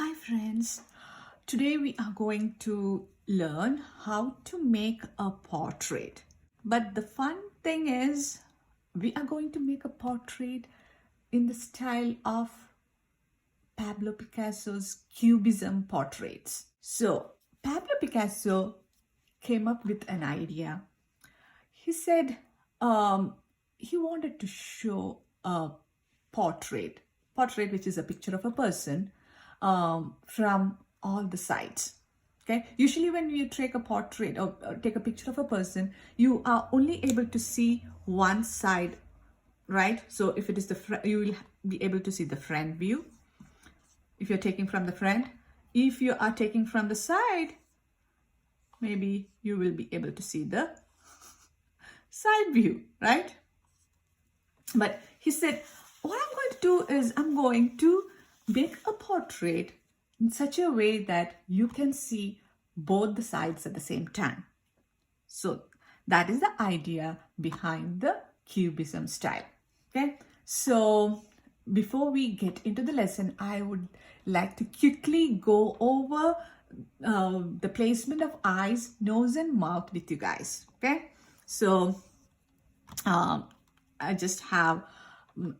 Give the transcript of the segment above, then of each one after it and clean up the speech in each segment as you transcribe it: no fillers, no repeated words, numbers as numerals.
Hi friends, today we are going to learn how to make a portrait. But the fun thing is we are going to make a portrait in the style of Pablo Picasso's Cubism portraits. So Pablo Picasso came up with an idea. He said he wanted to show a portrait which is a picture of a person from all the sides. Okay, usually when you take a portrait or take a picture of a person, you are only able to see one side, right? So if it is you will be able to see the front view if you're taking from the front. If you are taking from the side, maybe you will be able to see the side view, right? But he said, what I'm going to do is I'm going to make a portrait in such a way that you can see both the sides at the same time. So that is the idea behind the Cubism style. Okay, so before we get into the lesson, I would like to quickly go over the placement of eyes, nose and mouth with you guys. Okay, so I just have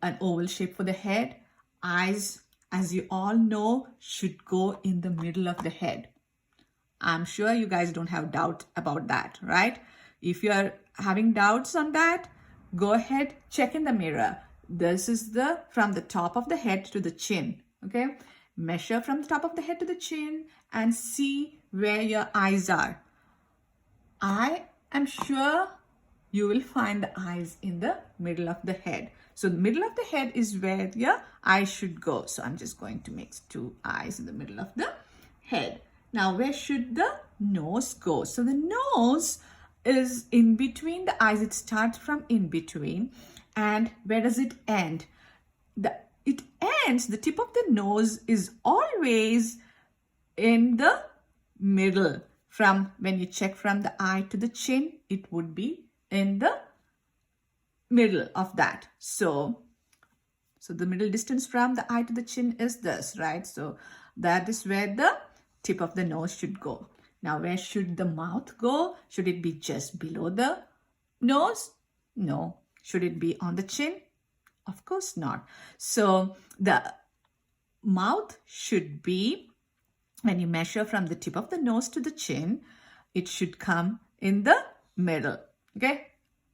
an oval shape for the head. Eyes, as you all know, should go in the middle of the head. I'm sure you guys don't have doubt about that, right? If you're having doubts on that, go ahead, check in the mirror. This is from the top of the head to the chin, okay? Measure from the top of the head to the chin and see where your eyes are. I am sure you will find the eyes in the middle of the head. So the middle of the head is where your eyes should go. So I'm just going to make two eyes in the middle of the head. Now, where should the nose go? So the nose is in between the eyes. It starts from in between. And where does it end? It ends, the tip of the nose is always in the middle. From when you check from the eye to the chin, it would be in the middle of that. So the middle distance from the eye to the chin is this, right? So that is where the tip of the nose should go. Now, where should the mouth go? Should it be just below the nose? No. Should it be on the chin? Of course not. So the mouth should be, when you measure from the tip of the nose to the chin, it should come in the middle. Okay.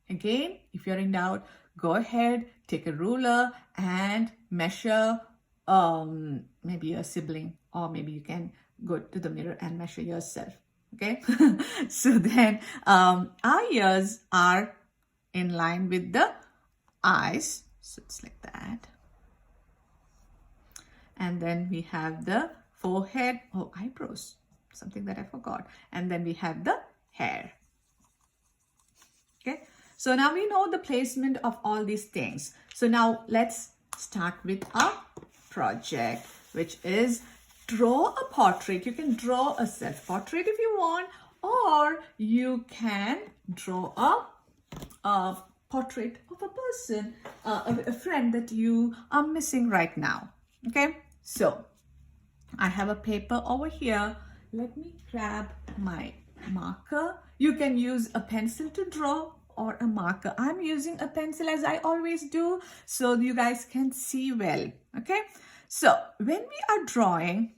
Again, if you're in doubt, go ahead, take a ruler and measure maybe your sibling, or maybe you can go to the mirror and measure yourself. Okay. So then our ears are in line with the eyes. So it's like that. And then we have the forehead, eyebrows, something that I forgot. And then we have the hair. Okay. So now we know the placement of all these things. So now let's start with our project, which is draw a portrait. You can draw a self-portrait if you want, or you can draw a portrait of a person, a friend that you are missing right now. Okay, so I have a paper over here. Let me grab my marker. You can use a pencil to draw or a marker. I'm using a pencil as I always do, so you guys can see well. Okay, so when we are drawing,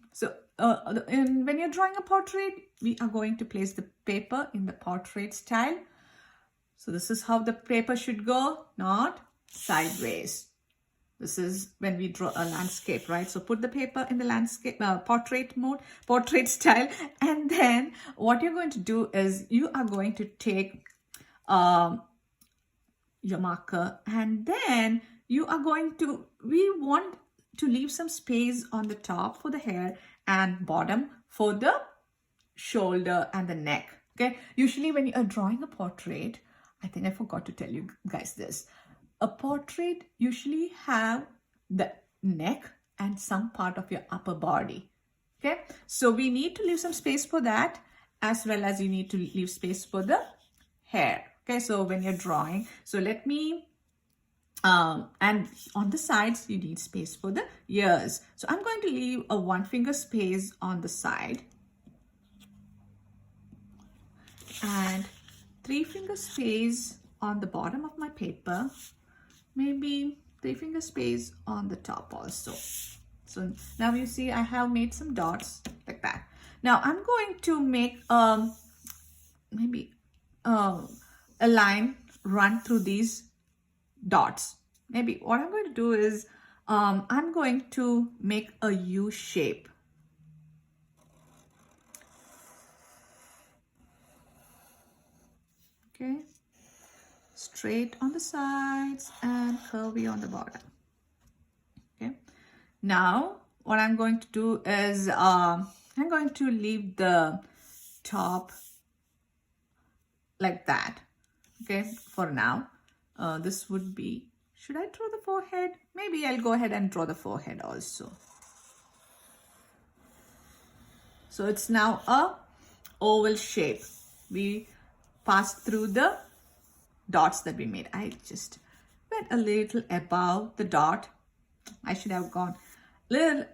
when you're drawing a portrait, we are going to place the paper in the portrait style. So this is how the paper should go, not sideways. This is when we draw a landscape, right? So put the paper in the landscape, portrait mode, portrait style. And then what you're going to do is you are going to take your marker, and then you are going to, we want to leave some space on the top for the hair and bottom for the shoulder and the neck. Okay. Usually when you are drawing a portrait, I think I forgot to tell you guys this. A portrait usually have the neck and some part of your upper body. Okay. So we need to leave some space for that, as well as you need to leave space for the hair. Okay. So when you're drawing, so let me And on the sides, you need space for the ears. So I'm going to leave a 1 finger space on the side and 3 finger space on the bottom of my paper. Maybe 3 finger space on the top also. So now you see I have made some dots like that. Now I'm going to make maybe a line run through these dots. Maybe what I'm going to do is I'm going to make a U shape. Okay, straight on the sides and curvy on the bottom. Okay, now what I'm going to do is I'm going to leave the top like that. Okay, for now. This would be, should I draw the forehead? Maybe I'll go ahead and draw the forehead also. So it's now a oval shape. We passed through the dots that we made. I just went a little above the dot. I should have gone a little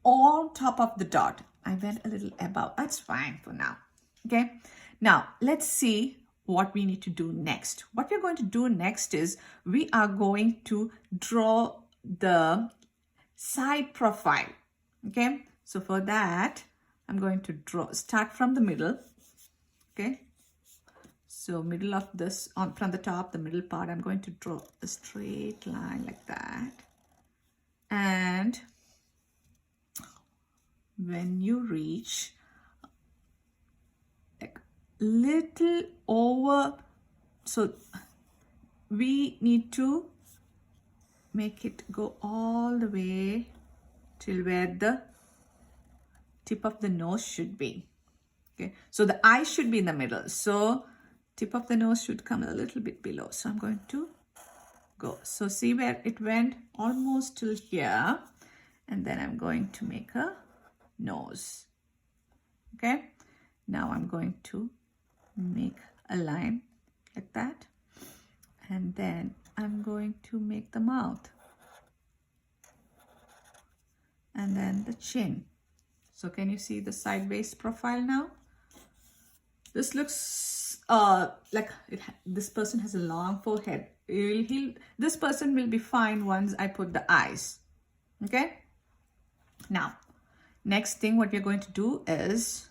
on top of the dot. I went a little above. That's fine for now. Okay. Now let's see what we need to do next. What we're going to do next is we are going to draw the side profile. Okay. So for that, I'm going to start from the middle. Okay. So middle of this, from the top, the middle part, I'm going to draw a straight line like that. And when you reach like little over, so we need to make it go all the way till where the tip of the nose should be. Okay, so the eye should be in the middle. So tip of the nose should come a little bit below. So I'm going to go. So see where it went almost till here. And then I'm going to make a nose. Okay. Now I'm going to make a line like that. And then I'm going to make the mouth. And then the chin. So can you see the sideways profile now? This looks like this person has a long forehead. This person will be fine once I put the eyes. Okay. Now, next thing what we're going to do is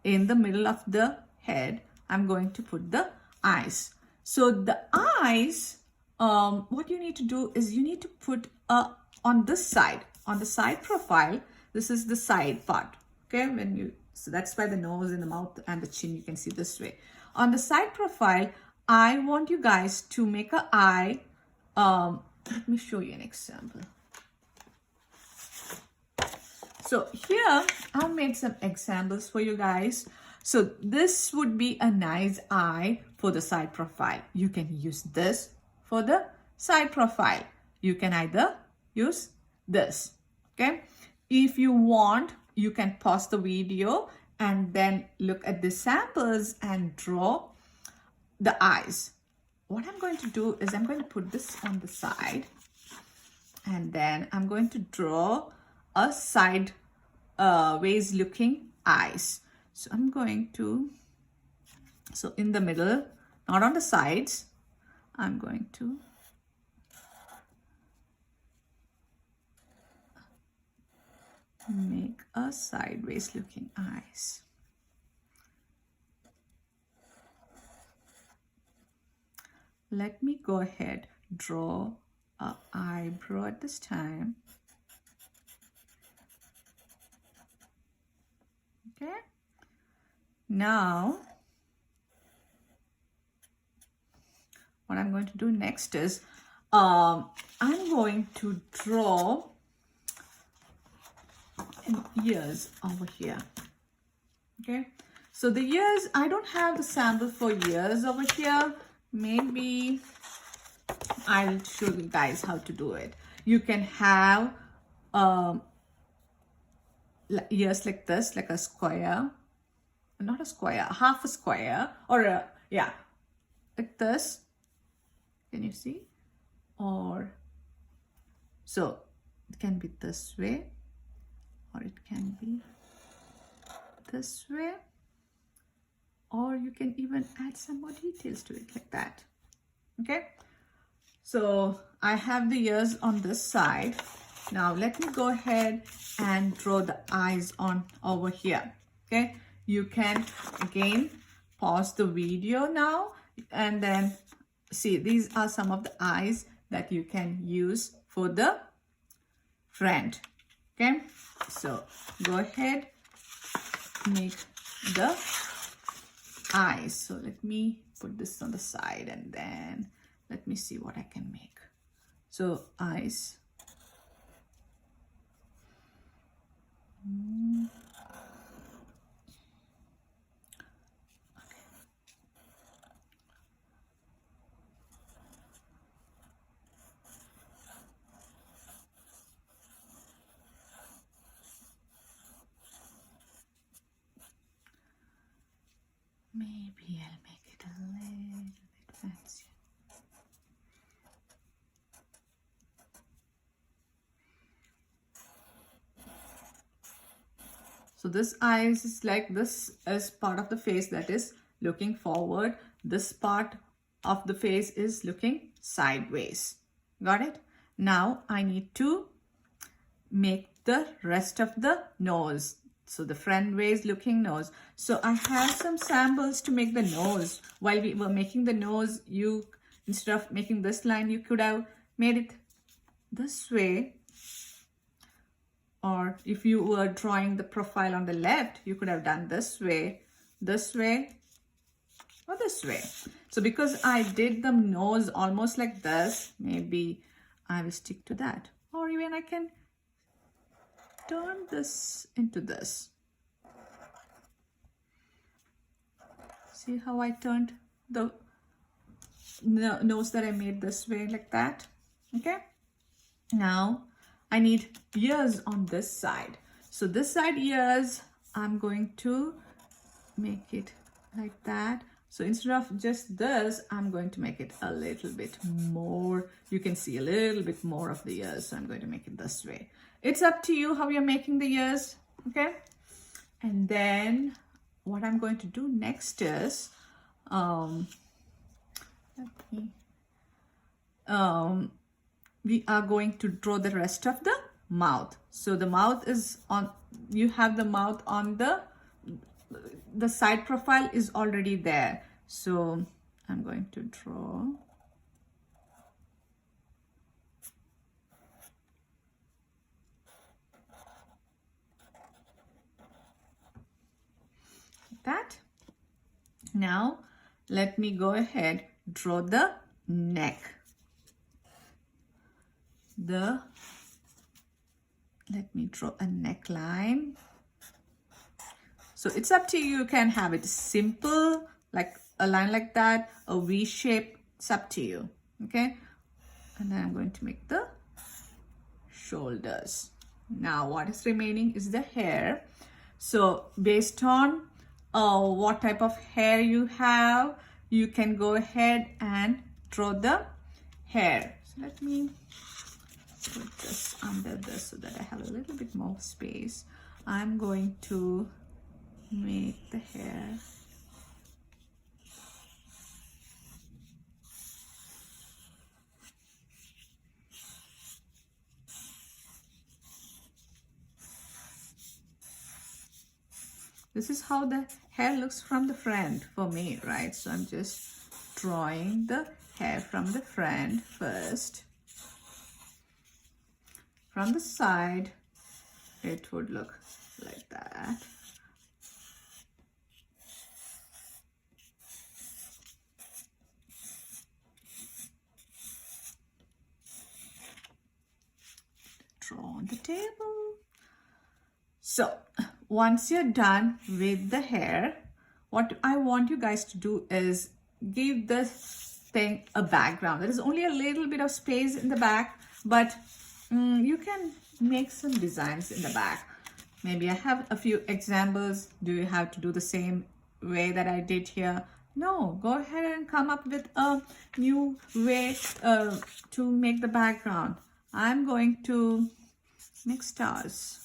in the middle of the head, I'm going to put the eyes. So the eyes, what you need to do is you need to put on this side, on the side profile. This is the side part. Okay, so that's why the nose and the mouth and the chin you can see this way. On the side profile, I want you guys to make an eye. Let me show you an example. So here I've made some examples for you guys. So this would be a nice eye for the side profile. You can use this for the side profile. You can either use this. Okay. If you want, you can pause the video and then look at the samples and draw the eyes. What I'm going to do is I'm going to put this on the side and then I'm going to draw a side ways looking eyes. So I'm going to, so in the middle, not on the sides, I'm going to make a sideways looking eyes. Let me go ahead, draw an eyebrow at this time. Okay. Now, what I'm going to do next is I'm going to draw ears over here. Okay, so the ears, I don't have the sample for ears over here. Maybe I'll show you guys how to do it. You can have ears like this, like a square, not a square, half a square, or yeah, like this. Can you see? or so it can be this way, or it can be this way, or you can even add some more details to it like that. Okay, so I have the ears on this side. Now let me go ahead and draw the eyes on over here. Okay, you can again pause the video now and then see, these are some of the eyes that you can use for the friend. Okay, so go ahead, make the eyes. So let me put this on the side and then let me see what I can make. So eyes. Maybe I'll make it a little bit fancier. So this eyes is like, this is part of the face that is looking forward. This part of the face is looking sideways. Got it? Now I need to make the rest of the nose. So the front ways looking nose. So I have some samples to make the nose. While we were making the nose, you, instead of making this line, you could have made it this way. Or if you were drawing the profile on the left, you could have done this way, or this way. So because I did the nose almost like this, maybe I will stick to that. Or even I can turn this into this. See how I turned the nose that I made this way like that? Okay. Now I need ears on this side. So this side ears, I'm going to make it like that. So instead of just this, I'm going to make it a little bit more. You can see a little bit more of the ears. So I'm going to make it this way. It's up to you how you're making the ears. Okay. And then what I'm going to do next is, we are going to draw the rest of the mouth. So the mouth is on, you have the mouth on the side profile is already there. So I'm going to draw. That. Now let me go ahead, draw the neck. Let me draw a neckline. So it's up to you. You can have it simple, like a line like that, a V shape. It's up to you. Okay. And then I'm going to make the shoulders. Now what is remaining is the hair. So based on what type of hair you have, you can go ahead and draw the hair. So let me put this under this so that I have a little bit more space. I'm going to make the hair. This is how the hair looks from the front for me, right? So I'm just drawing the hair from the front first. From the side, it would look like that. Draw on the table. So once you're done with the hair, what I want you guys to do is give this thing a background. There is only a little bit of space in the back, but you can make some designs in the back. Maybe I have a few examples. Do you have to do the same way that I did here? No, go ahead and come up with a new way to make the background. I'm going to make stars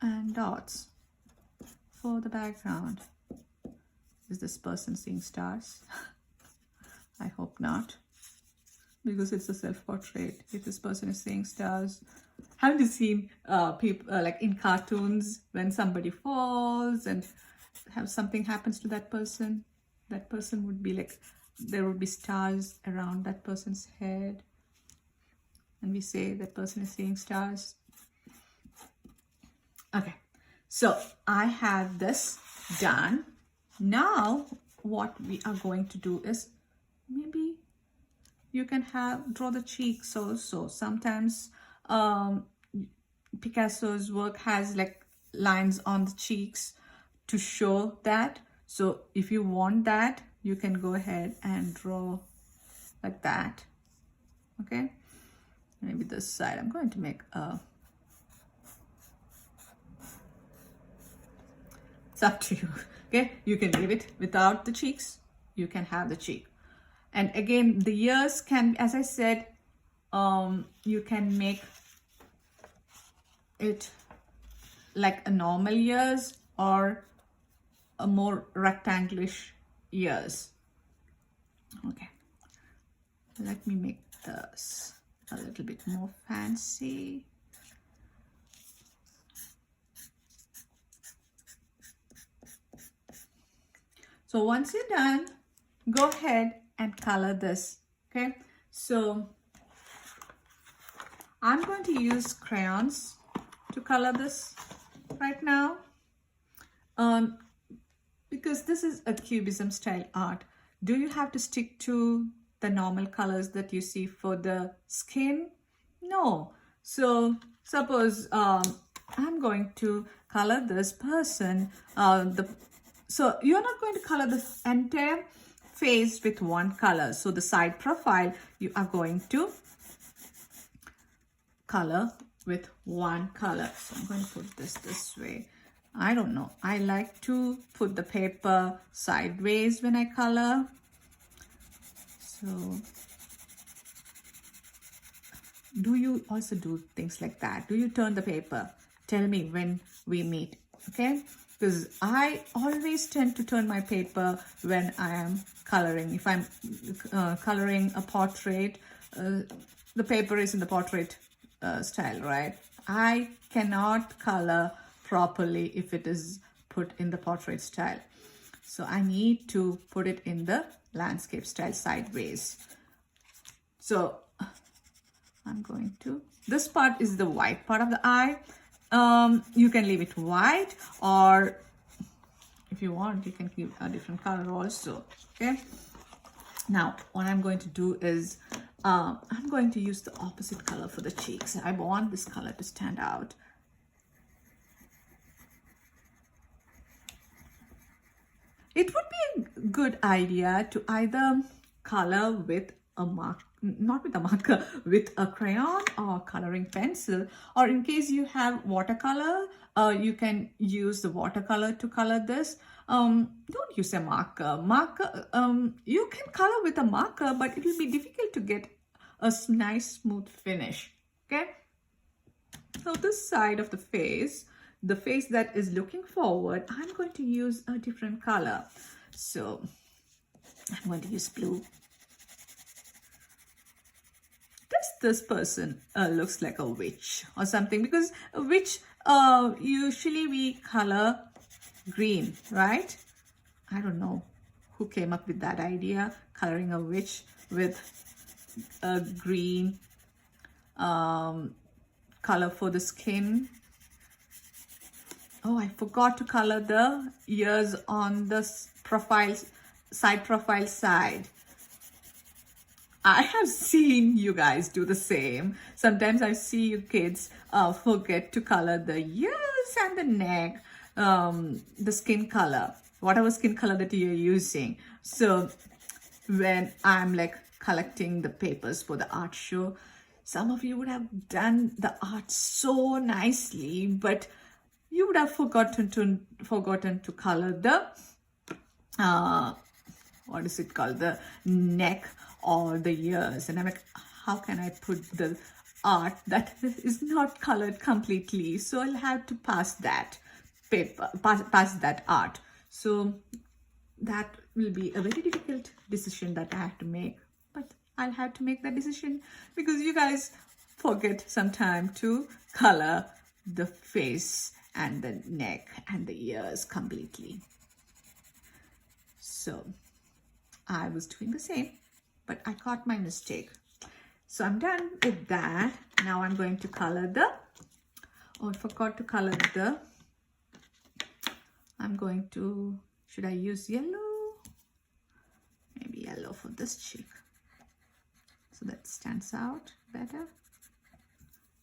and dots for the background. Is this person seeing stars? I hope not, because it's a self-portrait. If this person is seeing stars, haven't you seen people like in cartoons when somebody falls and have something happens to that person? That person would be like, there would be stars around that person's head, and we say that person is seeing stars. Okay, so I have this done. Now what we are going to do is, maybe you can draw the cheeks also. Sometimes Picasso's work has like lines on the cheeks to show that. So if you want that, you can go ahead and draw like that. Okay, maybe this side. I'm going to make a, it's up to you. Okay, you can leave it without the cheeks, you can have the cheek. And again, the ears can, as I said, you can make it like a normal ears or a more rectangulish ears. Okay, let me make this a little bit more fancy. So once you're done, go ahead and color this. Okay, so I'm going to use crayons to color this right now, because this is a cubism style art. Do you have to stick to the normal colors that you see for the skin? No. So suppose I'm going to color this person, so you're not going to color the entire face with one color. So the side profile, you are going to color with one color. So I'm going to put this way. I don't know. I like to put the paper sideways when I color. So do you also do things like that? Do you turn the paper? Tell me when we meet, okay? Because I always tend to turn my paper when I am coloring. If I'm coloring a portrait, the paper is in the portrait style, right? I cannot color properly if it is put in the portrait style. So I need to put it in the landscape style sideways. So I'm going to, this part is the white part of the eye. You can leave it white, or if you want, you can give a different color also. Okay. Now, what I'm going to do is, I'm going to use the opposite color for the cheeks. I want this color to stand out. It would be a good idea to either color with a mark, not with a marker, with a crayon or coloring pencil, or in case you have watercolor, you can use the watercolor to color this. Don't use a marker. You can color with a marker, but it will be difficult to get a nice smooth finish. Okay, so this side of the face that is looking forward, I'm going to use a different color. So I'm going to use blue. This person looks like a witch or something, because a witch, usually we color green, right? I don't know who came up with that idea, coloring a witch with a green color for the skin. Oh, I forgot to color the ears on the side profile side. I have seen you guys do the same. Sometimes I see you kids forget to color the ears and the neck, the skin color, whatever skin color that you're using. So when I'm like collecting the papers for the art show, some of you would have done the art so nicely, but you would have forgotten to color the what is it called, the neck or the ears. And I'm like, how can I put the art that is not colored completely? So I'll have to pass that paper, pass that art. So that will be a very difficult decision that I have to make, but I'll have to make that decision because you guys forget sometime to color the face and the neck and the ears completely. So I was doing the same, but I caught my mistake. So I'm done with that. Now I'm going to color the, oh, I forgot to color the, I'm going to, should I use yellow? Maybe yellow for this cheek, so that stands out better.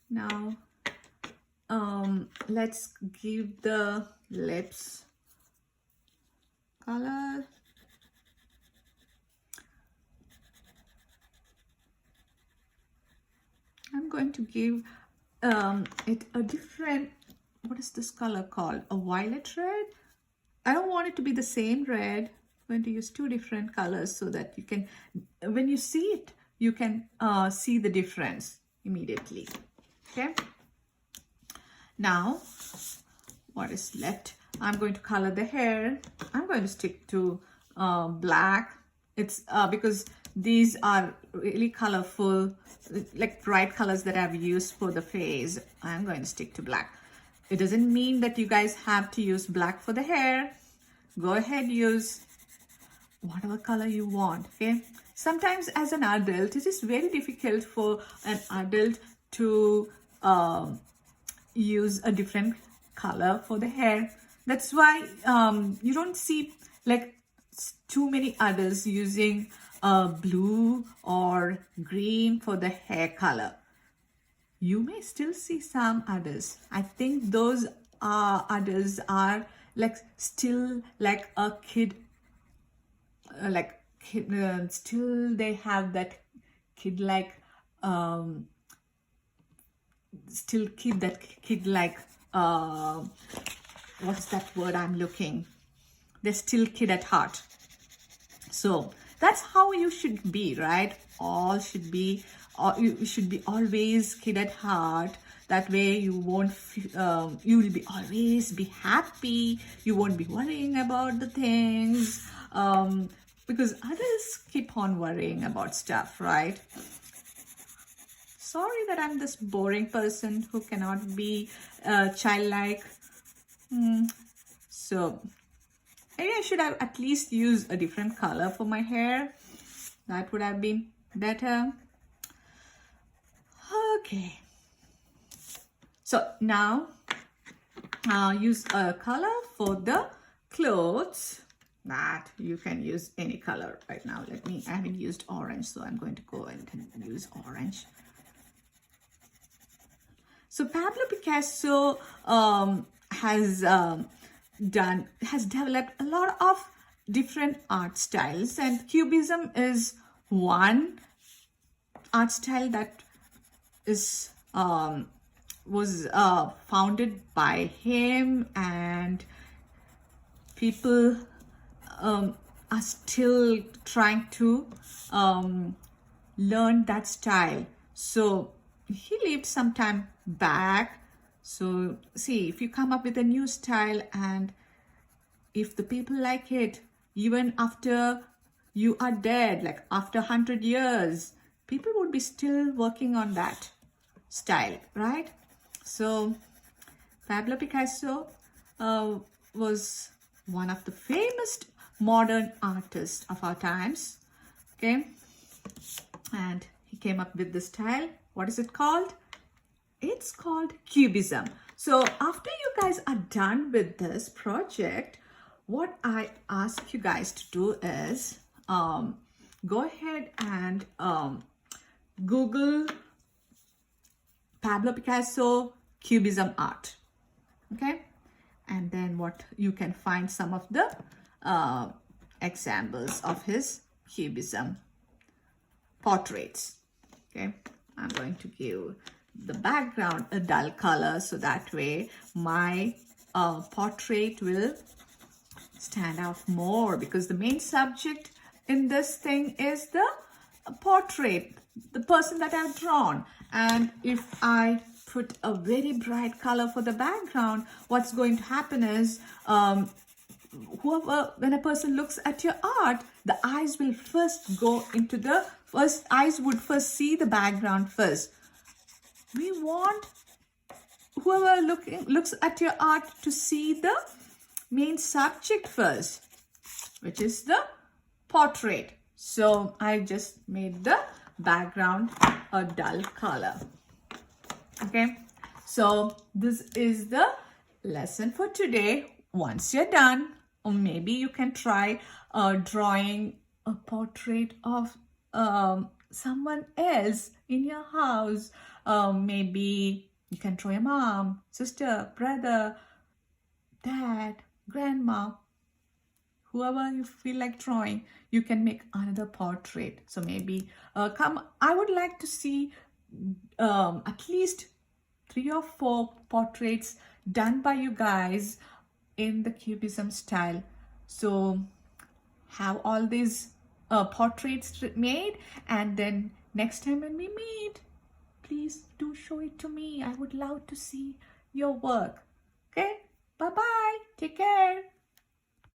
Now, let's give the lips color. I'm going to give it a different, what is this color called? A violet red. I don't want it to be the same red. I'm going to use two different colors so that you can, when you see it, you can see the difference immediately. Okay. Now, what is left? I'm going to color the hair. I'm going to stick to black. It's because these are really colorful, like bright colors that I've used for the face. I'm going to stick to black. It doesn't mean that you guys have to use black for the hair. Go ahead, use whatever color you want, okay? Sometimes as an adult, it is very difficult for an adult to use a different color for the hair. That's why you don't see like too many adults using blue or green for the hair color. You may still see some adults. I think those adults are like still like a kid, still they have that kid like still keep that kid like what's that word I'm looking? They're still kid at heart. So that's how you should be, right? All should be, you should be always kid at heart. That way you won't, you will be always be happy. You won't be worrying about the things because others keep on worrying about stuff, right? Sorry that I'm this boring person who cannot be childlike. So maybe I should have at least used a different color for my hair. That would have been better. Okay. So now use a color for the clothes. That you can use any color right now. I haven't used orange, so I'm going to go and use orange. So Pablo Picasso has developed a lot of different art styles, and Cubism is one art style that is was founded by him, and people are still trying to learn that style. So he lived some time back. So see, if you come up with a new style and if the people like it, even after you are dead, like after 100 years, people would be still working on that style, right? So Pablo Picasso was one of the famous modern artists of our times, okay? And he came up with the style. What is it called? It's called Cubism. So after you guys are done with this project, what I ask you guys to do is go ahead and Google Pablo Picasso Cubism art, okay? And then what you can find some of the examples of his Cubism portraits, okay? I'm going to give the background a dull color so that way my portrait will stand out more, because the main subject in this thing is the portrait, the person that I've drawn. And if I put a very bright color for the background, what's going to happen is when a person looks at your art, the eyes will first go into the eyes would first see the background first. We want whoever looks at your art to see the main subject first, which is the portrait. So I just made the background a dull color. Okay, so this is the lesson for today. Once you're done, or maybe you can try drawing a portrait of someone else in your house. Maybe you can draw your mom, sister, brother, dad, grandma, whoever you feel like drawing. You can make another portrait. So maybe I would like to see at least 3 or 4 portraits done by you guys in the cubism style. So have all these portraits made, and then next time when we meet, please do show it to me. I would love to see your work. Okay, bye bye, take care.